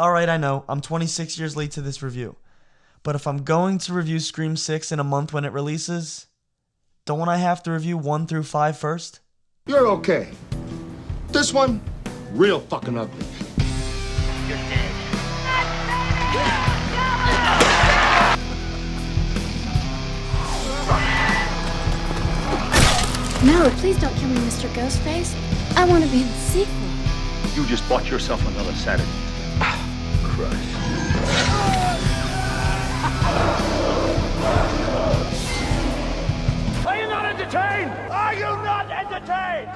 Alright, I know, I'm 26 years late to this review. But if I'm going to review Scream 6 in a month when it releases, don't I have to review 1 through 5 first? You're okay. This one, real fucking ugly. You're dead. No, please don't kill me, Mr. Ghostface. I want to be in the sequel. You just bought yourself another Saturday. Christ. Are you not entertained? Are you not entertained?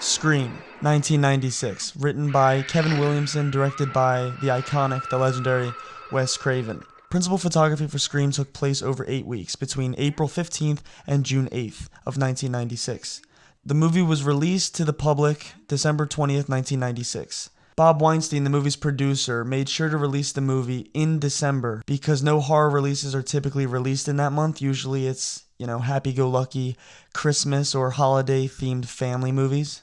Scream, 1996, written by Kevin Williamson, directed by the iconic, the legendary Wes Craven. Principal photography for Scream took place over 8 weeks, between April 15th and June 8th of 1996. The movie was released to the public December 20th, 1996. Bob Weinstein, the movie's producer, made sure to release the movie in December because no horror releases are typically released in that month. Usually it's, happy-go-lucky Christmas or holiday-themed family movies.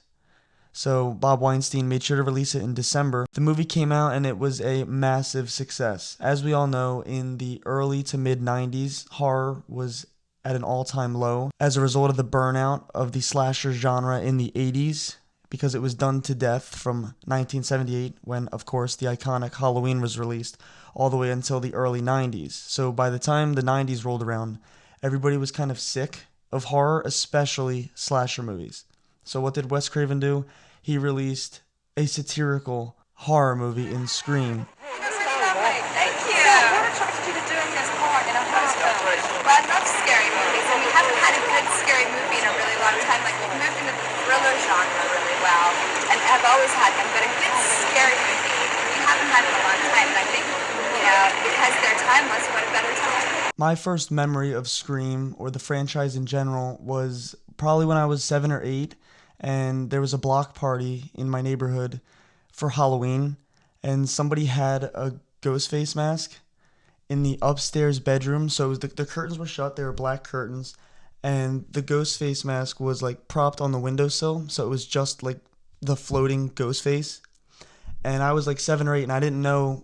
So Bob Weinstein made sure to release it in December. The movie came out and it was a massive success. As we all know, in the early to mid 90s, horror was at an all-time low as a result of the burnout of the slasher genre in the 80s, because it was done to death from 1978 when, of course, the iconic Halloween was released, all the way until the early 90s. So by the time the 90s rolled around, everybody was kind of sick of horror, especially slasher movies. So what did Wes Craven do? He released a satirical horror movie in Scream. Thank you. What attracted you to doing this part in a horror film? Well, I love scary movies, and we haven't had a good scary movie in a really long time. Like, we've moved into the thriller genre really well, and have always had them, but a good scary movie, we haven't had in a long time, and I think, because they're timeless, what a better time. My first memory of Scream, or the franchise in general, was probably when I was 7 or 8, and there was a block party in my neighborhood for Halloween, and somebody had a Ghostface mask in the upstairs bedroom. So the curtains were shut, they were black curtains, and the Ghostface mask was like propped on the windowsill, so it was just like the floating Ghostface. And I was like 7 or 8, and I didn't know,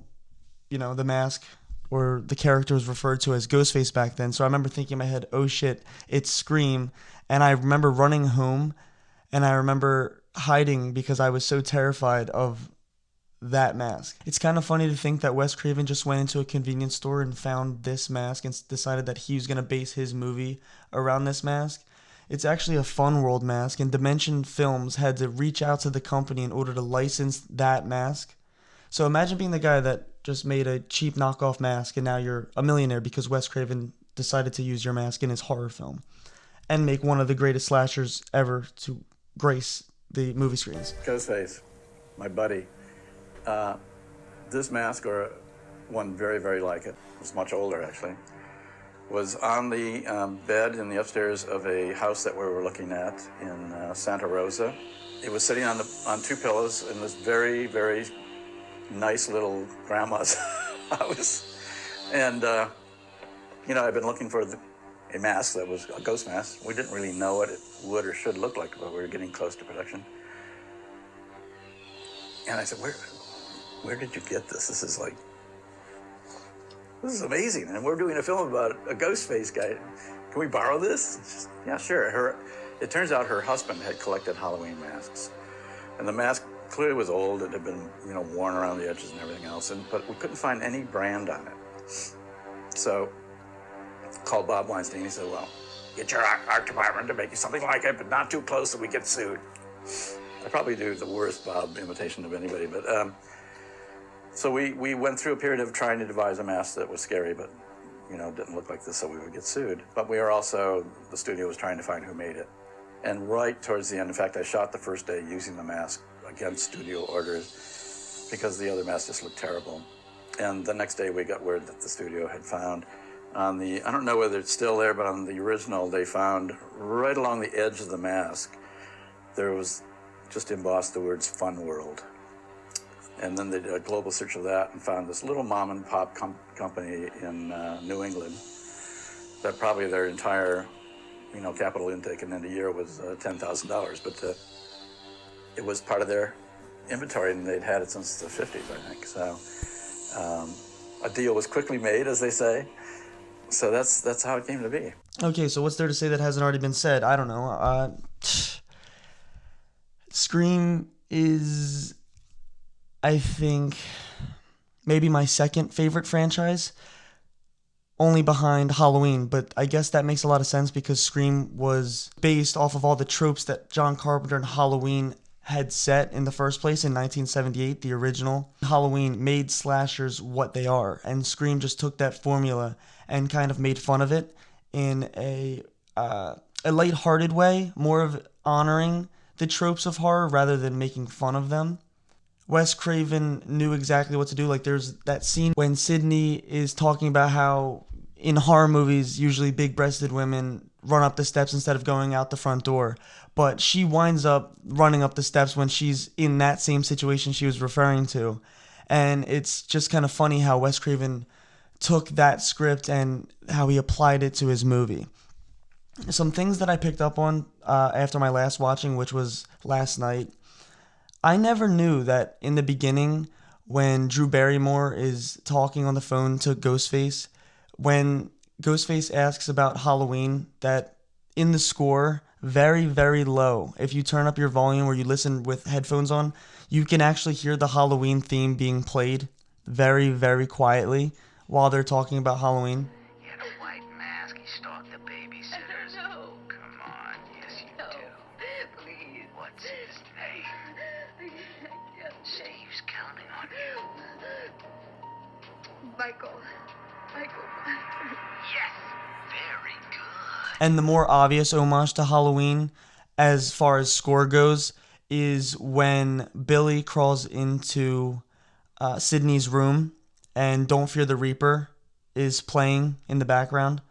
the mask or the character was referred to as Ghostface back then. So I remember thinking in my head, oh shit, it's Scream. And I remember running home, and I remember hiding because I was so terrified of that mask. It's kind of funny to think that Wes Craven just went into a convenience store and found this mask and decided that he was going to base his movie around this mask. It's actually a Fun World mask, and Dimension Films had to reach out to the company in order to license that mask. So imagine being the guy that just made a cheap knockoff mask, and now you're a millionaire because Wes Craven decided to use your mask in his horror film and make one of the greatest slashers ever to grace the movie screens. Ghostface, my buddy. This mask, or one very, very like it, was much older actually, was on the bed in the upstairs of a house that we were looking at in Santa Rosa. It was sitting on 2 pillows in this very, very nice little grandma's house. And, I've been looking for a mask that was a ghost mask. We didn't really know what it would or should look like, but we were getting close to production. And I said, where did you get this? This is amazing. And we're doing a film about a ghost face guy. Can we borrow this? Just, yeah, sure. It turns out her husband had collected Halloween masks. And the mask clearly was old. It had been, worn around the edges and everything else. But we couldn't find any brand on it. So called Bob Weinstein. He said, well, get your art department to make you something like it, but not too close so we get sued. I probably do the worst Bob imitation of anybody, but so we went through a period of trying to devise a mask that was scary, but didn't look like this, so we would get sued. But we were also, the studio was trying to find who made it. And right towards the end, in fact, I shot the first day using the mask against studio orders because the other mask just looked terrible. And the next day we got word that the studio had found I don't know whether it's still there, but on the original, they found right along the edge of the mask, there was just embossed the words Fun World. And then they did a global search of that and found this little mom and pop company in New England that probably their entire, capital intake in a year was $10,000. But it was part of their inventory, and they'd had it since the 50s, I think. So a deal was quickly made, as they say. So that's how it came to be. Okay, so what's there to say that hasn't already been said? I don't know. Scream is, I think, maybe my second favorite franchise, only behind Halloween, but I guess that makes a lot of sense because Scream was based off of all the tropes that John Carpenter and Halloween had set in the first place in 1978, the original. Halloween made slashers what they are, and Scream just took that formula and kind of made fun of it in a lighthearted way, more of honoring the tropes of horror rather than making fun of them. Wes Craven knew exactly what to do. Like, there's that scene when Sidney is talking about how in horror movies, usually big-breasted women run up the steps instead of going out the front door. But she winds up running up the steps when she's in that same situation she was referring to. And it's just kind of funny how Wes Craven took that script and how he applied it to his movie. Some things that I picked up on after my last watching, which was last night. I never knew that in the beginning, when Drew Barrymore is talking on the phone to Ghostface, when Ghostface asks about Halloween, that in the score, very, very low, if you turn up your volume or you listen with headphones on, you can actually hear the Halloween theme being played very, very quietly while they're talking about Halloween. He had a white mask. He stalked the babysitters. No. Come on. Yes, you do. Please. What's his name? Steve's counting on you. Michael. Yes. Very good. And the more obvious homage to Halloween, as far as score goes, is when Billy crawls into Sidney's room and Don't Fear the Reaper is playing in the background.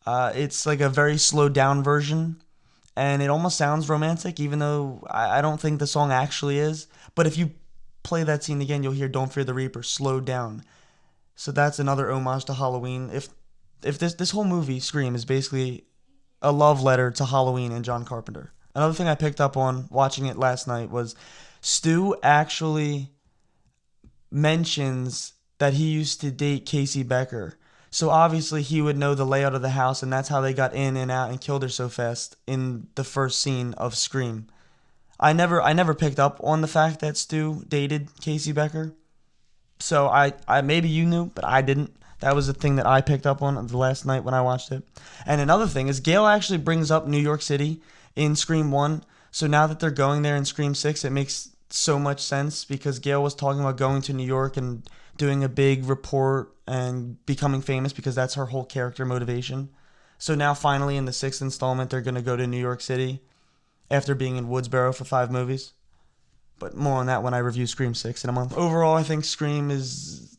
It's like a very slowed down version, and it almost sounds romantic, even though I don't think the song actually is. But if you play that scene again, you'll hear Don't Fear the Reaper slowed down. So that's another homage to Halloween. If this whole movie, Scream, is basically a love letter to Halloween and John Carpenter. Another thing I picked up on watching it last night was Stu actually mentions that he used to date Casey Becker. So obviously he would know the layout of the house, and that's how they got in and out and killed her so fast in the first scene of Scream. I never picked up on the fact that Stu dated Casey Becker. So I maybe you knew, but I didn't. That was the thing that I picked up on the last night when I watched it. And another thing is Gale actually brings up New York City in Scream 1. So now that they're going there in Scream 6, it makes so much sense because Gale was talking about going to New York and doing a big report and becoming famous because that's her whole character motivation. So now finally in the 6th installment, they're going to go to New York City after being in Woodsboro for 5 movies. But more on that when I review Scream 6 in a month. Overall, I think Scream is...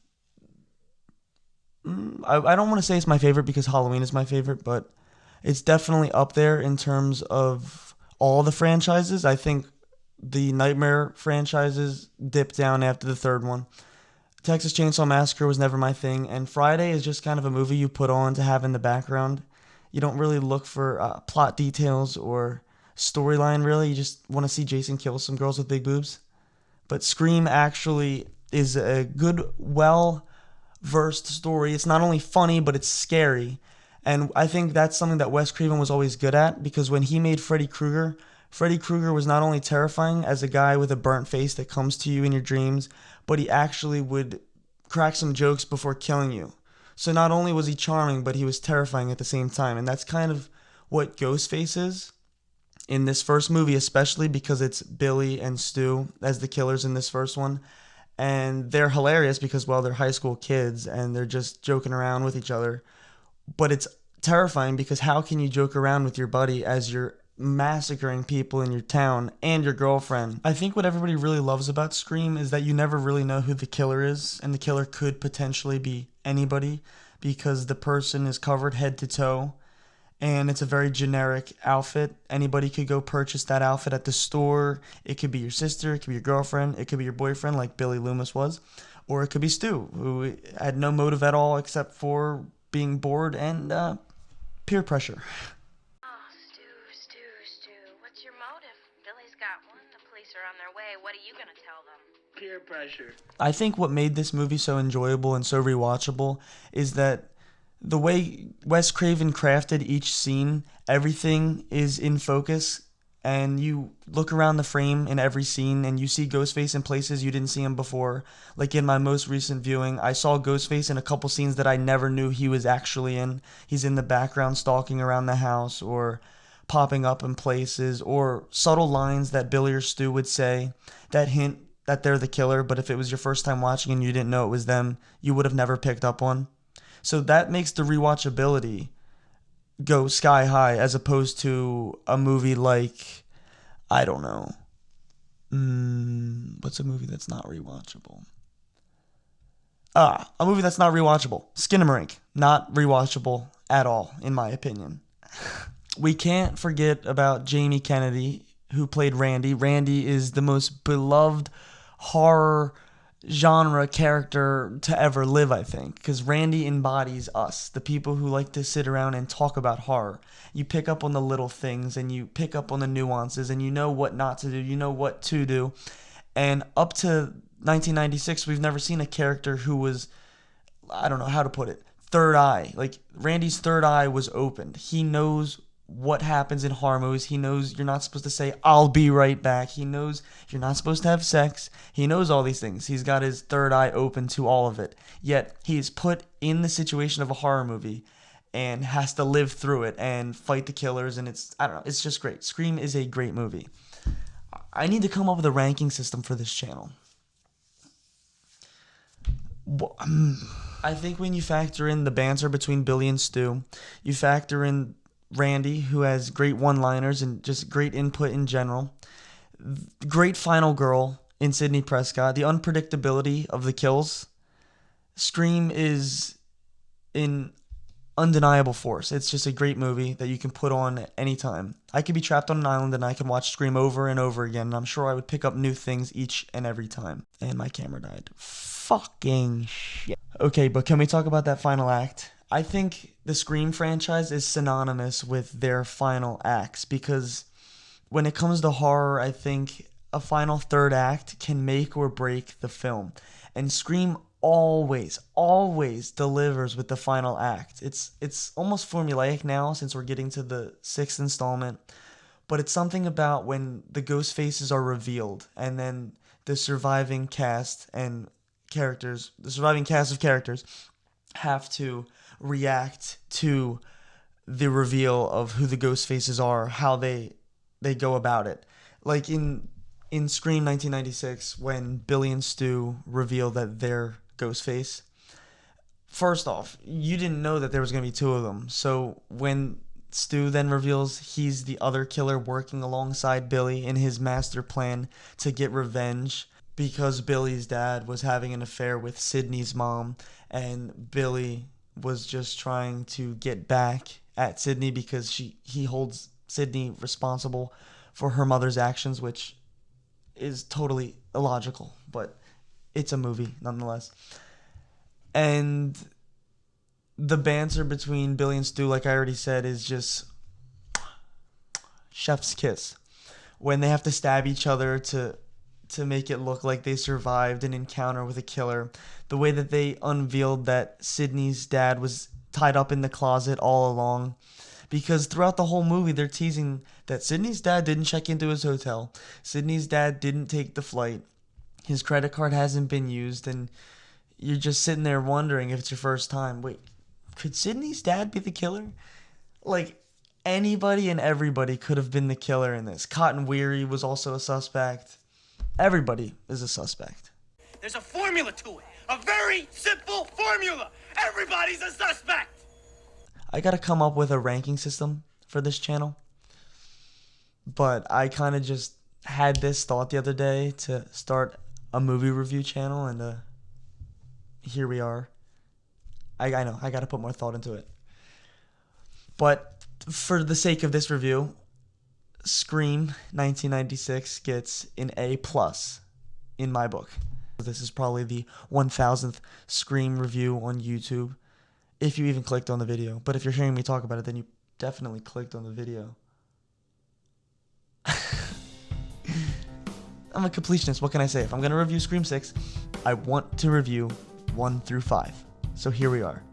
I don't want to say it's my favorite because Halloween is my favorite, but it's definitely up there in terms of all the franchises. I think the Nightmare franchises dipped down after the third one. Texas Chainsaw Massacre was never my thing, and Friday is just kind of a movie you put on to have in the background. You don't really look for plot details or storyline, really. You just want to see Jason kill some girls with big boobs. But Scream actually is a good, well-versed story. It's not only funny, but it's scary. And I think that's something that Wes Craven was always good at, because when he made Freddy Krueger was not only terrifying as a guy with a burnt face that comes to you in your dreams, but he actually would crack some jokes before killing you. So not only was he charming, but he was terrifying at the same time. And that's kind of what Ghostface is in this first movie, especially because it's Billy and Stu as the killers in this first one. And they're hilarious because, well, they're high school kids and they're just joking around with each other. But it's terrifying because how can you joke around with your buddy as you're massacring people in your town and your girlfriend? I think what everybody really loves about Scream is that you never really know who the killer is, and the killer could potentially be anybody because the person is covered head to toe. And it's a very generic outfit. Anybody could go purchase that outfit at the store. It could be your sister, it could be your girlfriend, it could be your boyfriend like Billy Loomis was. Or it could be Stu, who had no motive at all except for being bored and peer pressure. Oh, Stu, what's your motive? Billy's got one, the police are on their way. What are you gonna tell them? Peer pressure. I think what made this movie so enjoyable and so rewatchable is that the way Wes Craven crafted each scene, everything is in focus, and you look around the frame in every scene and you see Ghostface in places you didn't see him before. Like in my most recent viewing, I saw Ghostface in a couple scenes that I never knew he was actually in. He's in the background stalking around the house or popping up in places, or subtle lines that Billy or Stu would say that hint that they're the killer, but if it was your first time watching and you didn't know it was them, you would have never picked up on. So that makes the rewatchability go sky high, as opposed to a movie like, I don't know, what's a movie that's not rewatchable? A movie that's not rewatchable. Skinamarink. Not rewatchable at all, in my opinion. We can't forget about Jamie Kennedy, who played Randy. Randy is the most beloved horror genre character to ever live, I think, because Randy embodies us, the people who like to sit around and talk about horror. You pick up on the little things and you pick up on the nuances and you know what not to do, you know what to do. And up to 1996, we've never seen a character who was, I don't know how to put it, third eye. Like, Randy's third eye was opened. He knows what happens in horror movies. He knows you're not supposed to say, "I'll be right back." He knows you're not supposed to have sex. He knows all these things. He's got his third eye open to all of it. Yet he's put in the situation of a horror movie and has to live through it and fight the killers. And I don't know, it's just great. Scream is a great movie. I need to come up with a ranking system for this channel. I think when you factor in the banter between Billy and Stu, you factor in Randy, who has great one-liners and just great input in general. Great final girl in Sidney Prescott. The unpredictability of the kills. Scream is in undeniable force. It's just a great movie that you can put on at any time. I could be trapped on an island and I can watch Scream over and over again, and I'm sure I would pick up new things each and every time. And my camera died. Fucking shit. Okay, but can we talk about that final act? I think the Scream franchise is synonymous with their final acts, because when it comes to horror, I think a final third act can make or break the film. And Scream always delivers with the final act. It's almost formulaic now since we're getting to the 6th installment, but it's something about when the ghost faces are revealed and then the surviving cast of characters have to react to the reveal of who the ghost faces are, how they go about it. Like in Scream 1996, when Billy and Stu reveal that they're Ghostface, first off, you didn't know that there was going to be two of them. So when Stu then reveals he's the other killer working alongside Billy in his master plan to get revenge because Billy's dad was having an affair with Sidney's mom, and Billy was just trying to get back at Sidney because he holds Sidney responsible for her mother's actions, which is totally illogical, but it's a movie nonetheless. And the banter between Billy and Stu, like I already said, is just chef's kiss. When they have to stab each other to make it look like they survived an encounter with a killer. The way that they unveiled that Sidney's dad was tied up in the closet all along. Because throughout the whole movie, they're teasing that Sidney's dad didn't check into his hotel. Sidney's dad didn't take the flight. His credit card hasn't been used. And you're just sitting there wondering if it's your first time. Wait, could Sidney's dad be the killer? Like, anybody and everybody could have been the killer in this. Cotton Weary was also a suspect. Everybody is a suspect. There's a formula to it. A very simple formula. Everybody's a suspect. I gotta come up with a ranking system for this channel. But I kind of just had this thought the other day to start a movie review channel, and here we are. I know, I gotta put more thought into it. But for the sake of this review, Scream 1996 gets an A+ in my book. This is probably the 1000th Scream review on YouTube, if you even clicked on the video. But if you're hearing me talk about it, then you definitely clicked on the video. I'm a completionist. What can I say? If I'm going to review Scream 6, I want to review 1 through 5. So here we are.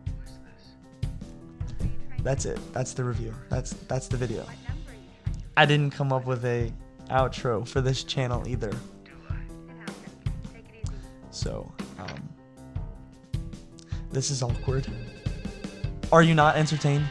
That's it. That's the review. That's the video. I didn't come up with a outro for this channel either. So, this is awkward. Are you not entertained?